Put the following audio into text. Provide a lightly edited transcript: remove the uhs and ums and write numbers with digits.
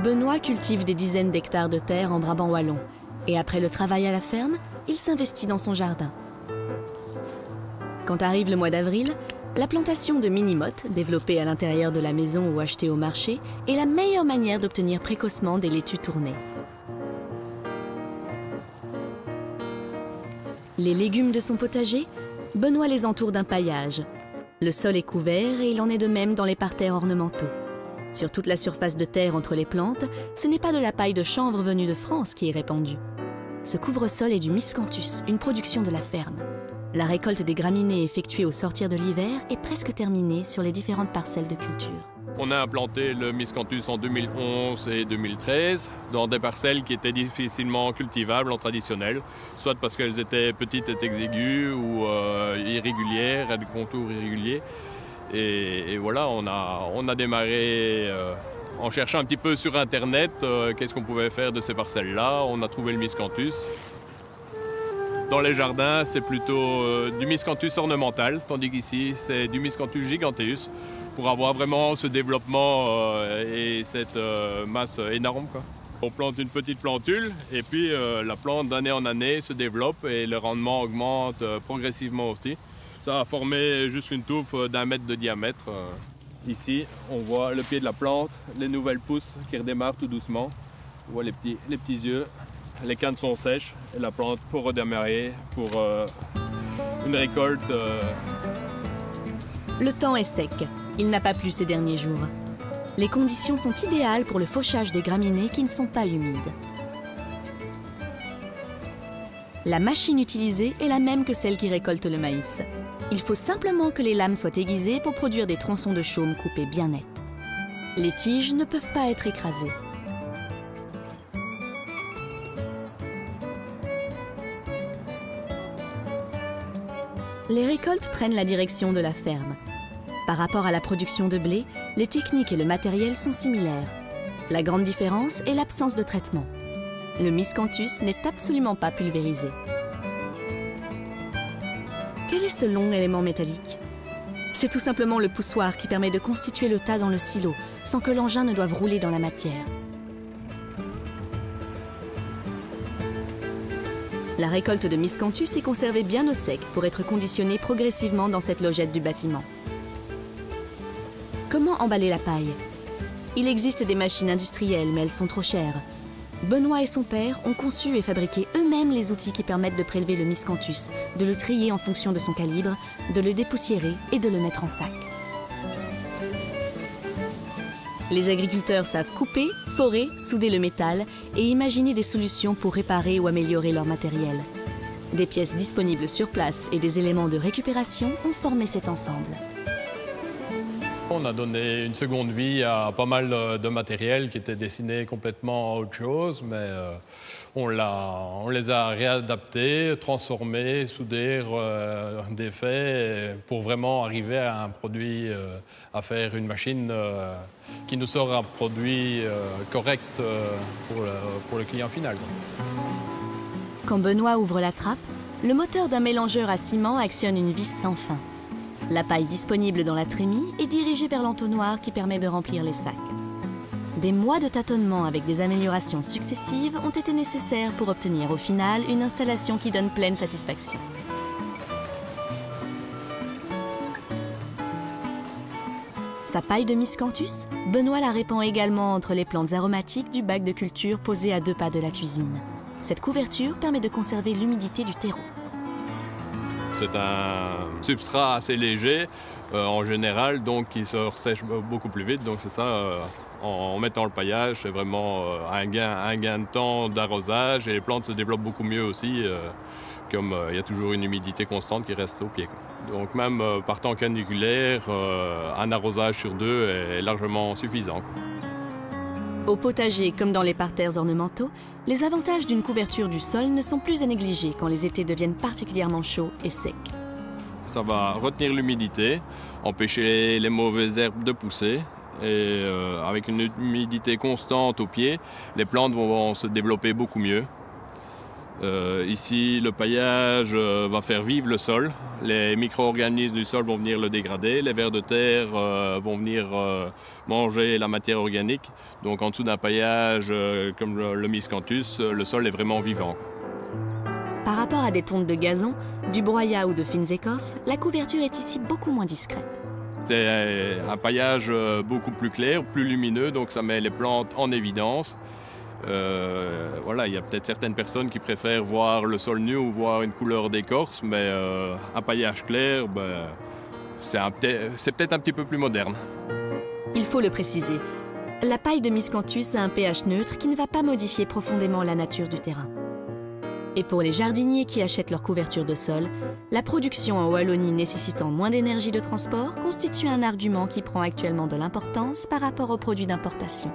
Benoît cultive des dizaines d'hectares de terre en Brabant wallon. Et après le travail à la ferme, il s'investit dans son jardin. Quand arrive le mois d'avril, la plantation de mini-mottes, développée à l'intérieur de la maison ou achetée au marché, est la meilleure manière d'obtenir précocement des laitues tournées. Les légumes de son potager, Benoît les entoure d'un paillage. Le sol est couvert et il en est de même dans les parterres ornementaux. Sur toute la surface de terre entre les plantes, ce n'est pas de la paille de chanvre venue de France qui est répandue. Ce couvre-sol est du miscanthus, une production de la ferme. La récolte des graminées effectuée au sortir de l'hiver est presque terminée sur les différentes parcelles de culture. On a implanté le miscanthus en 2011 et 2013 dans des parcelles qui étaient difficilement cultivables en traditionnel, soit parce qu'elles étaient petites et exiguës ou irrégulières, à des contours irréguliers. Et voilà, on a démarré en cherchant un petit peu sur Internet qu'est-ce qu'on pouvait faire de ces parcelles-là. On a trouvé le miscanthus. Dans les jardins, c'est plutôt du miscanthus ornemental, tandis qu'ici, c'est du miscanthus giganteus, pour avoir vraiment ce développement et cette masse énorme, quoi. On plante une petite plantule et puis la plante d'année en année se développe et le rendement augmente progressivement aussi. Ça a formé juste une touffe d'1 mètre de diamètre. Ici, on voit le pied de la plante, les nouvelles pousses qui redémarrent tout doucement. On voit les petits yeux. Les cannes sont sèches et la plante pour redémarrer pour une récolte. Le temps est sec. Il n'a pas plu ces derniers jours. Les conditions sont idéales pour le fauchage des graminées qui ne sont pas humides. La machine utilisée est la même que celle qui récolte le maïs. Il faut simplement que les lames soient aiguisées pour produire des tronçons de chaume coupés bien nets. Les tiges ne peuvent pas être écrasées. Les récoltes prennent la direction de la ferme. Par rapport à la production de blé, les techniques et le matériel sont similaires. La grande différence est l'absence de traitement. Le miscanthus n'est absolument pas pulvérisé. Quel est ce long élément métallique? C'est tout simplement le poussoir qui permet de constituer le tas dans le silo, sans que l'engin ne doive rouler dans la matière. La récolte de miscanthus est conservée bien au sec pour être conditionnée progressivement dans cette logette du bâtiment. Comment emballer la paille? Il existe des machines industrielles, mais elles sont trop chères. Benoît et son père ont conçu et fabriqué eux-mêmes les outils qui permettent de prélever le miscanthus, de le trier en fonction de son calibre, de le dépoussiérer et de le mettre en sac. Les agriculteurs savent couper, forer, souder le métal et imaginer des solutions pour réparer ou améliorer leur matériel. Des pièces disponibles sur place et des éléments de récupération ont formé cet ensemble. On a donné une seconde vie à pas mal de matériel qui était destiné complètement à autre chose, mais on les a réadaptés, transformés, soudés, défaits, pour vraiment arriver à un produit, à faire une machine qui nous sort un produit correct pour le client final. Quand Benoît ouvre la trappe, le moteur d'un mélangeur à ciment actionne une vis sans fin. La paille disponible dans la trémie est dirigée vers l'entonnoir qui permet de remplir les sacs. Des mois de tâtonnement avec des améliorations successives ont été nécessaires pour obtenir au final une installation qui donne pleine satisfaction. Sa paille de miscanthus, Benoît la répand également entre les plantes aromatiques du bac de culture posé à 2 pas de la cuisine. Cette couverture permet de conserver l'humidité du terreau. C'est un substrat assez léger en général, donc qui se ressèche beaucoup plus vite. Donc c'est ça, en mettant le paillage, c'est vraiment un gain de temps d'arrosage et les plantes se développent beaucoup mieux aussi, comme il y a toujours une humidité constante qui reste au pied. Donc même par temps caniculaire, un arrosage sur 2 est largement suffisant. Au potager comme dans les parterres ornementaux, les avantages d'une couverture du sol ne sont plus à négliger quand les étés deviennent particulièrement chauds et secs. Ça va retenir l'humidité, empêcher les mauvaises herbes de pousser et avec une humidité constante au pied, les plantes vont se développer beaucoup mieux. Ici, le paillage va faire vivre le sol. Les micro-organismes du sol vont venir le dégrader. Les vers de terre vont venir manger la matière organique. Donc en dessous d'un paillage comme le miscanthus, le sol est vraiment vivant. Par rapport à des tontes de gazon, du broyat ou de fines écorces, la couverture est ici beaucoup moins discrète. C'est un paillage beaucoup plus clair, plus lumineux, donc ça met les plantes en évidence. Voilà, il y a peut-être certaines personnes qui préfèrent voir le sol nu ou voir une couleur d'écorce, mais un paillage clair, c'est peut-être un petit peu plus moderne. Il faut le préciser, la paille de miscanthus a un pH neutre qui ne va pas modifier profondément la nature du terrain. Et pour les jardiniers qui achètent leur couverture de sol, la production en Wallonie nécessitant moins d'énergie de transport constitue un argument qui prend actuellement de l'importance par rapport aux produits d'importation.